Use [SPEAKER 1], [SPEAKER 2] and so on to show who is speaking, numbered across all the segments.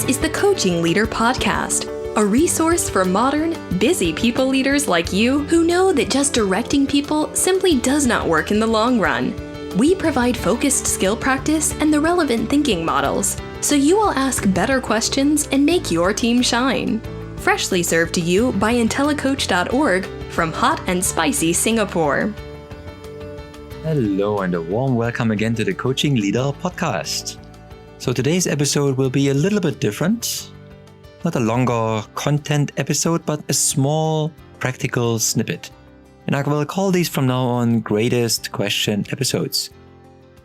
[SPEAKER 1] This is the Coaching Leader Podcast, a resource for modern, busy people leaders like you who know that just directing people simply does not work in the long run. We provide focused skill practice and the relevant thinking models, so you will ask better questions and make your team shine. Freshly served to you by IntelliCoach.org from hot and spicy Singapore.
[SPEAKER 2] Hello and a warm welcome again to the Coaching Leader Podcast. So today's episode will be a little bit different. Not a longer content episode, but a small practical snippet. And I will call these from now on greatest question episodes.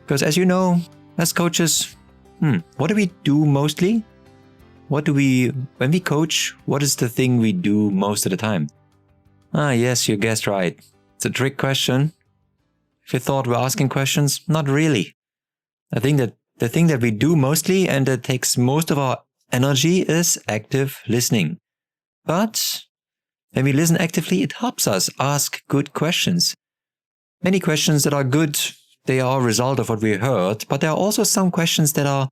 [SPEAKER 2] Because as you know, as coaches, what do we do mostly? When we coach, what is the thing we do most of the time? Yes, you guessed right. It's a trick question. If you thought we're asking questions, not really. I think that the thing that we do mostly and that takes most of our energy is active listening. But when we listen actively, it helps us ask good questions. Many questions that are good, they are a result of what we heard, but there are also some questions that are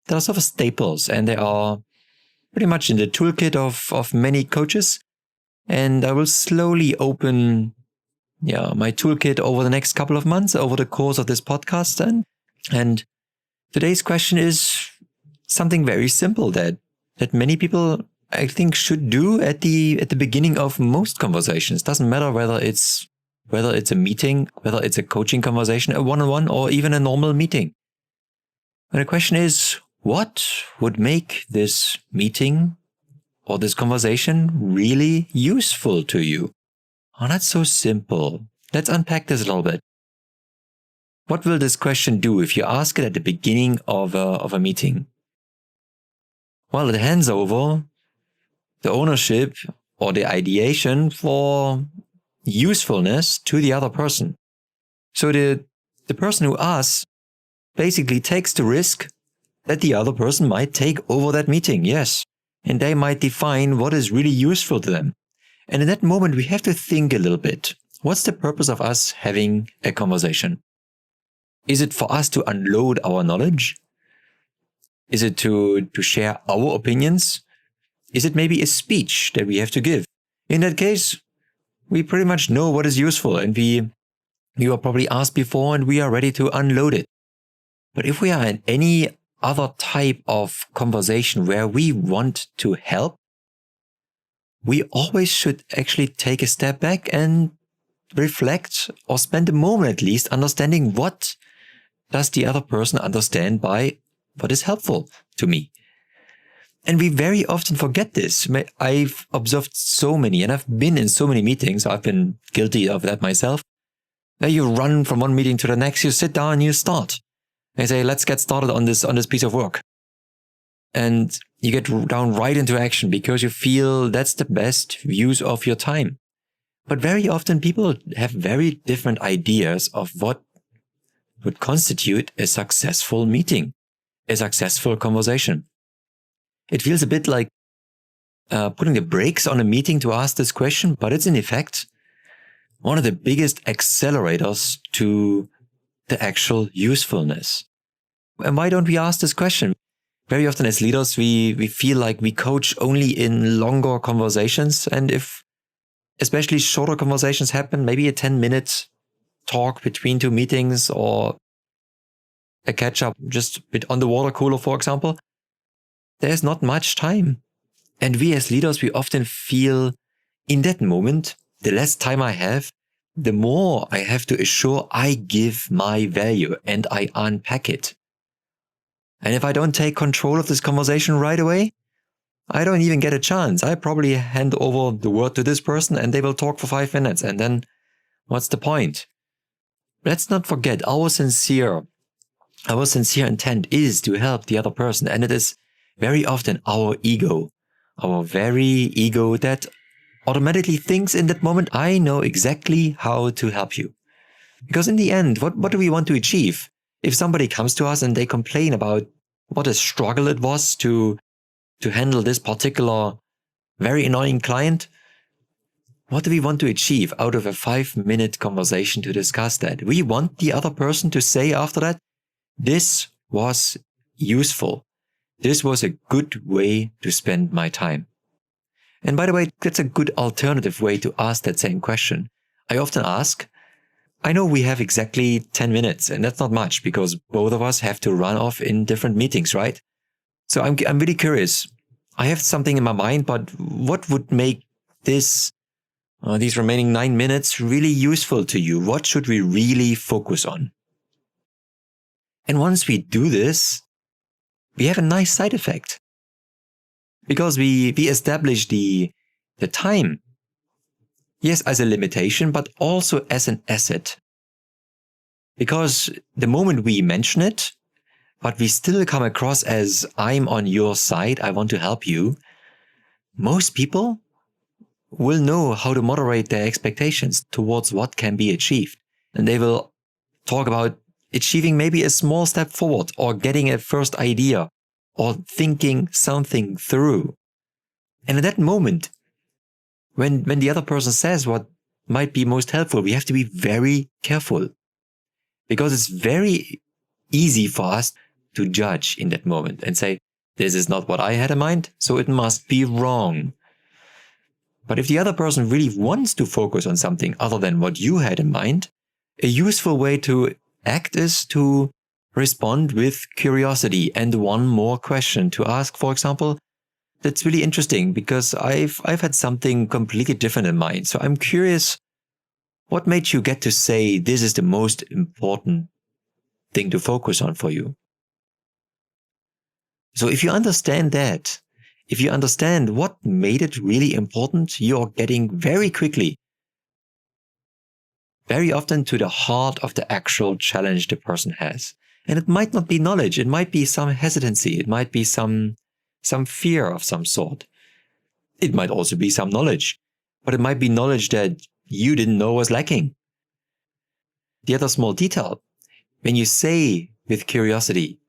[SPEAKER 2] sort of staples, and they are pretty much in the toolkit of many coaches. And I will slowly open my toolkit over the next couple of months, over the course of this podcast. And today's question is something very simple that many people, I think, should do at the beginning of most conversations. Doesn't matter whether it's a meeting, whether it's a coaching conversation, a one-on-one, or even a normal meeting. And the question is, what would make this meeting or this conversation really useful to you? Oh, that's so simple. Let's unpack this a little bit. What will this question do if you ask it at the beginning of a meeting? Well, it hands over the ownership or the ideation for usefulness to the other person. So the person who asks basically takes the risk that the other person might take over that meeting, yes. And they might define what is really useful to them. And in that moment, we have to think a little bit. What's the purpose of us having a conversation? Is it for us to unload our knowledge? Is it to share our opinions? Is it maybe a speech that we have to give? In that case, we pretty much know what is useful, and we were probably asked before and we are ready to unload it. But if we are in any other type of conversation where we want to help, we always should actually take a step back and reflect, or spend a moment at least understanding what does the other person understand by what is helpful to me. And we very often forget this. I've observed so many, and I've been in so many meetings, I've been guilty of that myself, where you run from one meeting to the next, you sit down and you start. And say, let's get started on this piece of work. And you get down right into action because you feel that's the best use of your time. But very often people have very different ideas of what would constitute a successful meeting, a successful conversation. It feels a bit like putting the brakes on a meeting to ask this question, but it's in effect one of the biggest accelerators to the actual usefulness. And why don't we ask this question? Very often as leaders, we feel like we coach only in longer conversations. And if especially shorter conversations happen, maybe a 10-minute talk between two meetings or a catch-up just on the water cooler, for example, there's not much time. And we as leaders, we often feel in that moment, the less time I have, the more I have to assure I give my value and I unpack it. And if I don't take control of this conversation right away, I don't even get a chance. I probably hand over the word to this person and they will talk for 5 minutes. And then what's the point? Let's not forget our sincere intent is to help the other person. And it is very often our ego, our very ego that automatically thinks in that moment, I know exactly how to help you. Because in the end, what do we want to achieve? If somebody comes to us and they complain about what a struggle it was to handle this particular very annoying client, what do we want to achieve out of a 5-minute conversation to discuss that? We want the other person to say after that, this was useful. this was a good way to spend my time. And by the way, that's a good alternative way to ask that same question. I often ask, I know we have exactly 10 minutes, and that's not much because both of us have to run off in different meetings, right? So I'm really curious. I have something in my mind, but what would make these remaining 9 minutes really useful to you? What should we really focus on? And once we do this, we have a nice side effect. Because we establish the time, yes, as a limitation, but also as an asset. Because the moment we mention it, but we still come across as I'm on your side, I want to help you, most people will know how to moderate their expectations towards what can be achieved. And they will talk about achieving maybe a small step forward or getting a first idea or thinking something through. And at that moment, when the other person says what might be most helpful, we have to be very careful because it's very easy for us to judge in that moment and say, this is not what I had in mind, so it must be wrong. But if the other person really wants to focus on something other than what you had in mind, a useful way to act is to respond with curiosity and one more question to ask, for example, that's really interesting because I've had something completely different in mind. So I'm curious, what made you get to say this is the most important thing to focus on for you? So if you understand that, if you understand what made it really important, you're getting very quickly, very often to the heart of the actual challenge the person has. And it might not be knowledge. It might be some hesitancy. It might be some fear of some sort. It might also be some knowledge, but it might be knowledge that you didn't know was lacking. The other small detail, when you say with curiosity,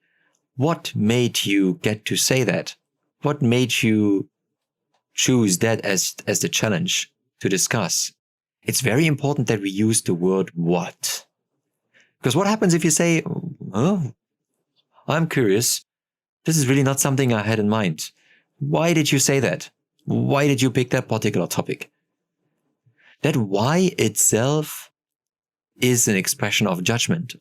[SPEAKER 2] what made you get to say that? What made you choose that as the challenge to discuss? It's very important that we use the word what. Because what happens if you say, oh, I'm curious. This is really not something I had in mind. Why did you say that? Why did you pick that particular topic? That why itself is an expression of judgment.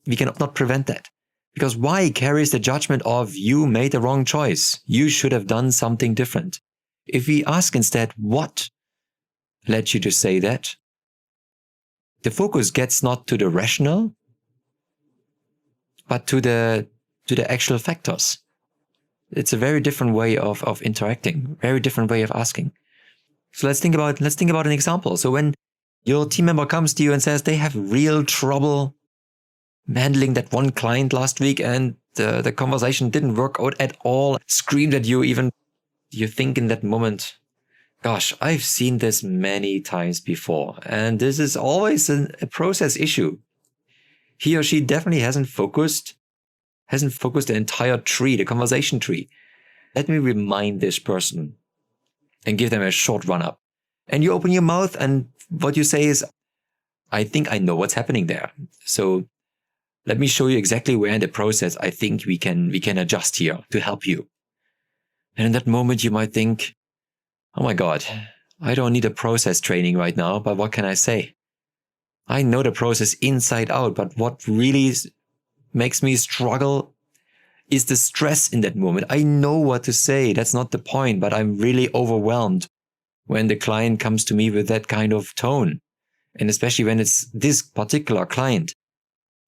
[SPEAKER 2] We cannot prevent that. Because why carries the judgment of you made the wrong choice. You should have done something different. If we ask instead, what led you to say that? The focus gets not to the rational, but to the actual factors. It's a very different way of interacting, very different way of asking. So let's think about an example. So when your team member comes to you and says they have real trouble handling that one client last week and the conversation didn't work out at all, screamed at you, even you think in that moment, gosh, I've seen this many times before, and this is always a process issue. He or she definitely hasn't focused the entire tree, the conversation tree. Let me remind this person and give them a short run-up. And you open your mouth and what you say is, I think I know what's happening there. So let me show you exactly where in the process I think we can adjust here to help you. And in that moment you might think, oh my God, I don't need a process training right now, but what can I say? I know the process inside out, but what really makes me struggle is the stress in that moment. I know what to say. That's not the point, but I'm really overwhelmed when the client comes to me with that kind of tone. And especially when it's this particular client.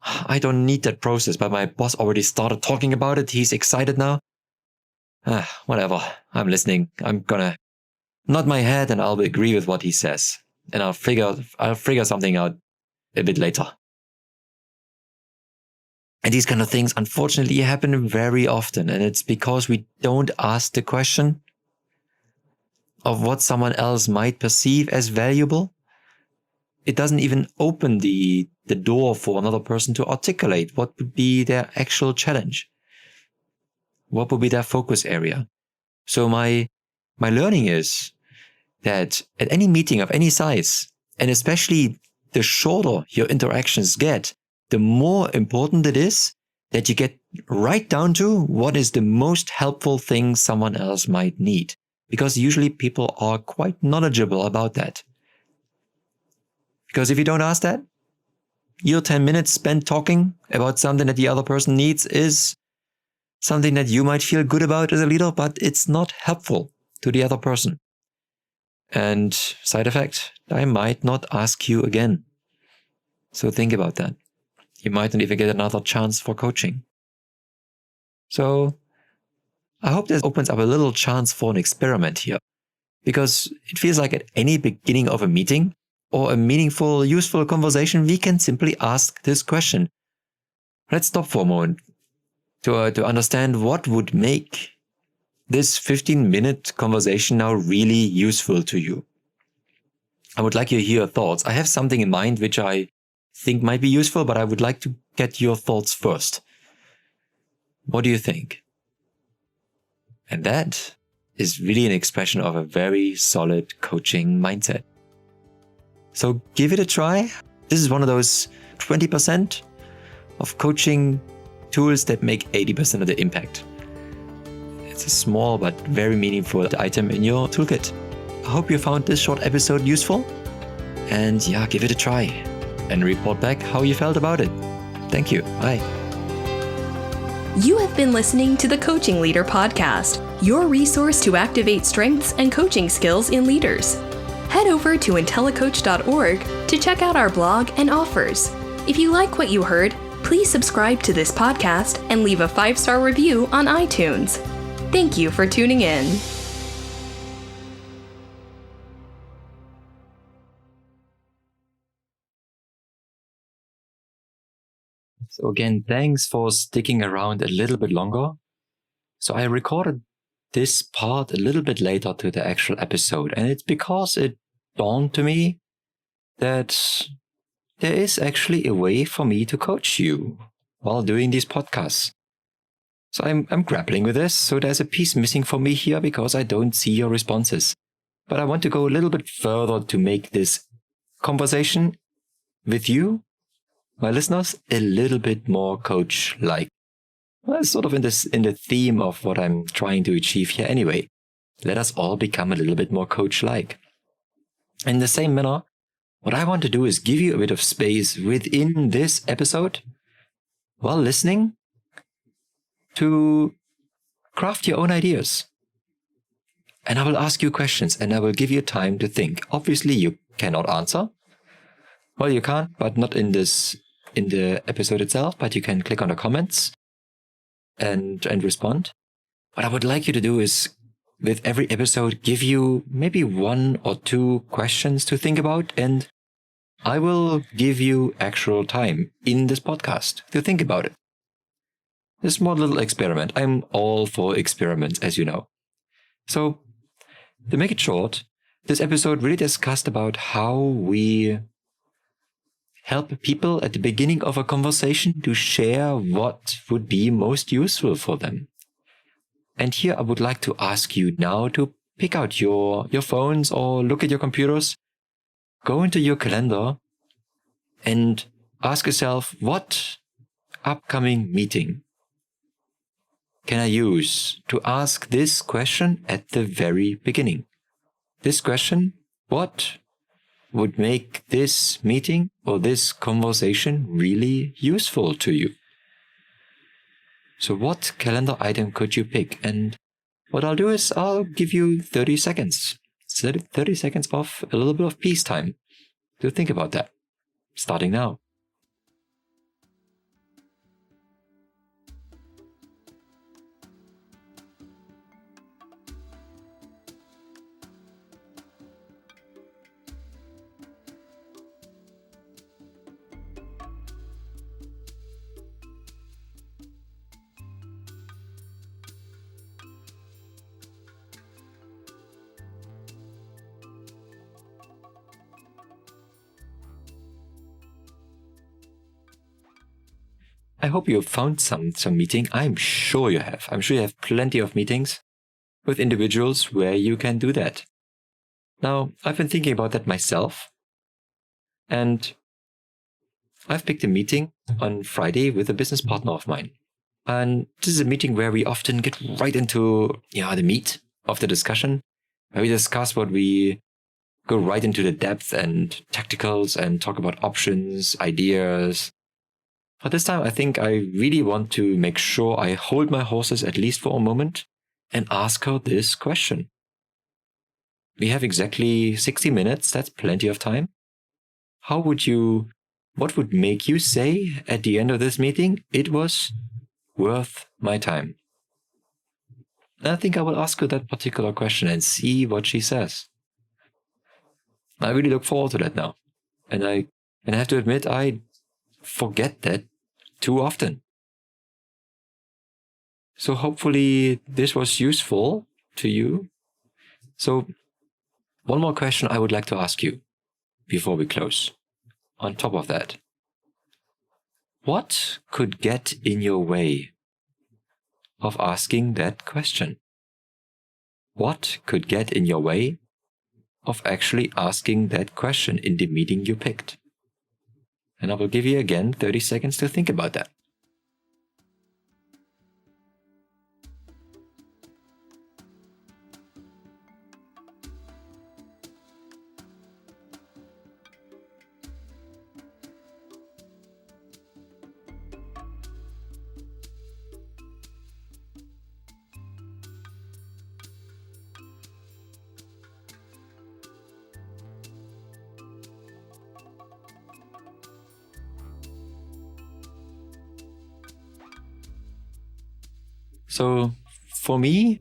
[SPEAKER 2] I don't need that process, but my boss already started talking about it. He's excited now. Whatever. I'm listening. I'm gonna nod my head and I'll agree with what he says. And I'll figure something out a bit later. And these kind of things, unfortunately, happen very often. And it's because we don't ask the question of what someone else might perceive as valuable. It doesn't even open the door for another person to articulate what would be their actual challenge. What would be their focus area? So my learning is that at any meeting of any size, and especially the shorter your interactions get, the more important it is that you get right down to what is the most helpful thing someone else might need. Because usually people are quite knowledgeable about that. Because if you don't ask that, your 10 minutes spent talking about something that the other person needs is something that you might feel good about as a leader, but it's not helpful to the other person. And side effect, I might not ask you again. So think about that. You might not even get another chance for coaching. So I hope this opens up a little chance for an experiment here, because it feels like at any beginning of a meeting or a meaningful, useful conversation, we can simply ask this question. Let's stop for a moment to understand what would make this 15-minute conversation now really useful to you. I would like you to hear your thoughts. I have something in mind which I think might be useful, but I would like to get your thoughts first. What do you think? And that is really an expression of a very solid coaching mindset. So give it a try. This is one of those 20% of coaching tools that make 80% of the impact. It's a small but very meaningful item in your toolkit. I hope you found this short episode useful. And yeah, give it a try and report back how you felt about it. Thank you. Bye.
[SPEAKER 1] You have been listening to the Coaching Leader Podcast, your resource to activate strengths and coaching skills in leaders. Head over to intellicoach.org to check out our blog and offers. If you like what you heard, please subscribe to this podcast and leave a 5-star review on iTunes. Thank you for tuning in.
[SPEAKER 2] So again, thanks for sticking around a little bit longer. So I recorded this part a little bit later to the actual episode, and it's because it dawned to me that there is actually a way for me to coach you while doing these podcasts. So I'm grappling with this, so there's a piece missing for me here because I don't see your responses. But I want to go a little bit further to make this conversation with you, my listeners, a little bit more coach-like. Well, it's sort of in the theme of what I'm trying to achieve here anyway. Let us all become a little bit more coach-like. In the same manner, what I want to do is give you a bit of space within this episode while listening to craft your own ideas. And I will ask you questions and I will give you time to think. Obviously, you cannot answer. Well, you can't, but not in the episode itself, but you can click on the comments and respond. What I would like you to do is, with every episode, give you maybe 1 or 2 questions to think about, and I will give you actual time in this podcast to think about it. This small little experiment. I'm all for experiments, as you know. So, to make it short, this episode really discussed about how we help people at the beginning of a conversation to share what would be most useful for them. And here I would like to ask you now to pick out your phones or look at your computers, go into your calendar and ask yourself, what upcoming meeting can I use to ask this question at the very beginning? This question, what would make this meeting or this conversation really useful to you? So what calendar item could you pick? And what I'll do is I'll give you 30 seconds. 30 seconds of a little bit of peace time to think about that. Starting now. I hope you have found some meeting. I'm sure you have. I'm sure you have plenty of meetings with individuals where you can do that. Now, I've been thinking about that myself. And I've picked a meeting on Friday with a business partner of mine. And this is a meeting where we often get right into the meat of the discussion, where we discuss what we go right into the depth and tacticals and talk about options, ideas. But this time, I think I really want to make sure I hold my horses at least for a moment and ask her this question. We have exactly 60 minutes. That's plenty of time. What would make you say at the end of this meeting, it was worth my time? And I think I will ask her that particular question and see what she says. I really look forward to that now. And I have to admit, I forget that too often. So hopefully this was useful to you. So one more question I would like to ask you before we close. On top of that, what could get in your way of asking that question? What could get in your way of actually asking that question in the meeting you picked? And I will give you again 30 seconds to think about that. So for me,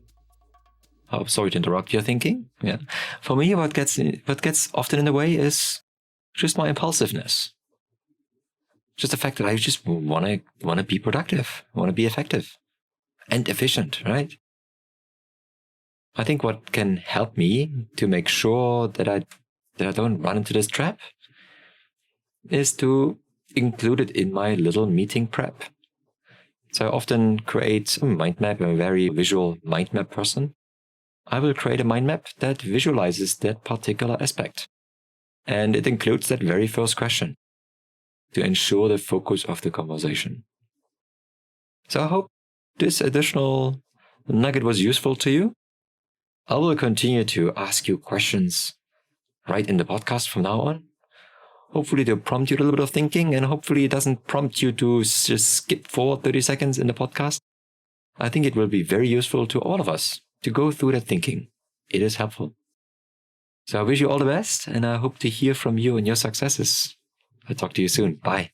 [SPEAKER 2] sorry to interrupt your thinking. Yeah, for me, what gets often in the way is just my impulsiveness. Just the fact that I just want to be productive, want to be effective and efficient, right? I think what can help me to make sure that I don't run into this trap is to include it in my little meeting prep. So I often create a mind map. I'm a very visual mind map person. I will create a mind map that visualizes that particular aspect. And it includes that very first question to ensure the focus of the conversation. So I hope this additional nugget was useful to you. I will continue to ask you questions right in the podcast from now on. Hopefully they'll prompt you a little bit of thinking, and hopefully it doesn't prompt you to just skip forward 30 seconds in the podcast. I think it will be very useful to all of us to go through that thinking. It is helpful. So I wish you all the best, and I hope to hear from you and your successes. I'll talk to you soon. Bye.